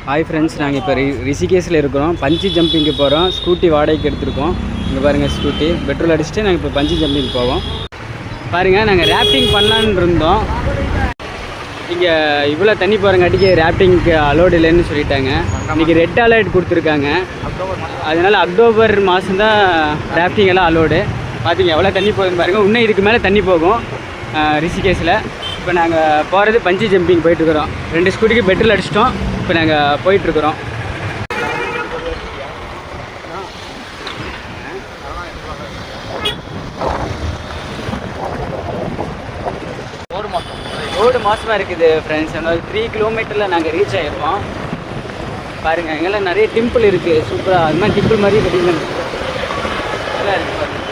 Hi friends, நாங்கள் இப்போ ரிஷிகேஷில் இருக்கிறோம். பஞ்சி ஜம்பிங்கு போகிறோம். ஸ்கூட்டி வாடகைக்கு எடுத்துருக்கோம். இங்கே பாருங்கள், ஸ்கூட்டி பெட்ரோல் அடிச்சுட்டு நாங்கள் இப்போ பஞ்சி ஜம்பிங் போவோம். பாருங்கள், நாங்கள் ராஃப்டிங் பண்ணலான்னு இருந்தோம். இங்கே இவ்வளோ தண்ணி போகிறங்காட்டிக்கு ராஃப்டிங்க்கு அலோடு இல்லைன்னு சொல்லிட்டாங்க. இன்றைக்கி ரெட் அலர்ட் கொடுத்துருக்காங்க. அதனால் அக்டோபர் மாதம் தான் ராஃப்டிங் எல்லாம் அலோடு. பார்த்தீங்க எவ்வளோ தண்ணி போகுதுன்னு பாருங்கள். இன்னும் இதுக்கு மேலே தண்ணி போகும் ரிஷிகேஷில். இப்போ நாங்கள் போகிறது பஞ்சி ஜம்பிங் போயிட்டுருக்குறோம். 2 ஸ்கூட்டிக்கு பெட்ரோல் அடிச்சிட்டோம். இப்போ நாங்கள் போயிட்டுருக்குறோம். ரோடு மோசமாக இருக்குது ஃப்ரெண்ட்ஸ். 3 கிலோமீட்டரில் நாங்கள் ரீச் ஆகிருக்கோம். பாருங்கள், எங்கெல்லாம் நிறைய டெம்பிள் இருக்குது. சூப்பராக அது மாதிரி டெம்பிள் மாதிரியே கட்டிங்க நல்லா இருக்குது. பாருங்கள்,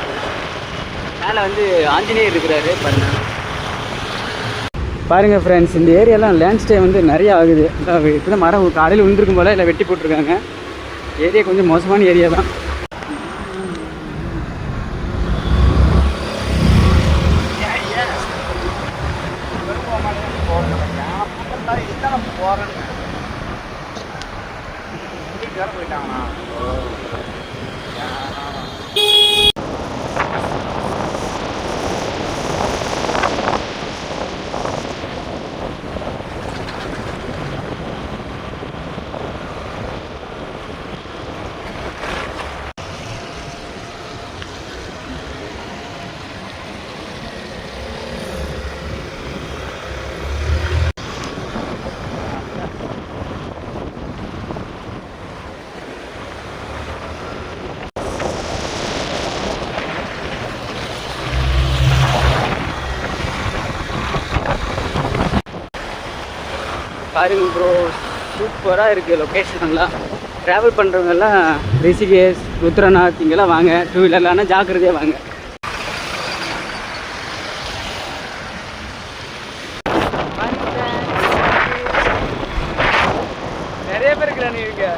மேலே வந்து ஆஞ்சநேயர் இருக்கிறாரு. பாருங்கள் ஃப்ரெண்ட்ஸ், இந்த ஏரியாலாம் லேண்ட்ஸ்டே வந்து நிறைய ஆகுது. இப்போ தான் மரம் காலையில் விழுந்திருக்கும் போல் இல்லை வெட்டி போட்டிருக்காங்க. ஏரியா கொஞ்சம் மோசமான ஏரியா தான். பாருங்க ப்ரோ, சூப்பராக இருக்குது லொக்கேஷன்லாம். ட்ராவல் பண்ணுறவங்கெல்லாம் ரிஷிகேஷ், ருத்ரநாத் இங்கெல்லாம் வாங்க. 2 வீலர்லாம் ஜாக்கிரதையாக வாங்க. நிறைய பேர் இருக்கிறாங்க. இருக்கு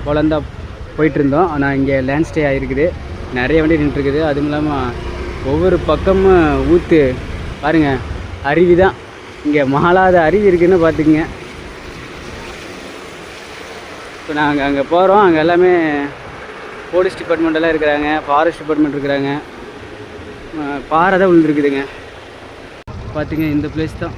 போலந்தா போயிட்டுருந்தோம். ஆனால் இங்கே லேண்ட் ஸ்டே ஆகிருக்குது. நிறைய வண்டி நின்றுருக்குது. அதுவும் இல்லாமல் ஒவ்வொரு பக்கமும் ஊற்று பாருங்கள், அருவி தான். இங்கே மாளாத அருவி இருக்குதுன்னு பார்த்துக்குங்க. இப்போ நாங்கள் அங்கே போகிறோம். அங்கே எல்லாமே போலீஸ் டிபார்ட்மெண்ட்டெல்லாம் இருக்கிறாங்க, ஃபாரஸ்ட் டிபார்ட்மெண்ட் இருக்கிறாங்க. பாறை தான் விழுந்துருக்குதுங்க. பார்த்துங்க, இந்த பிளேஸ் தான்.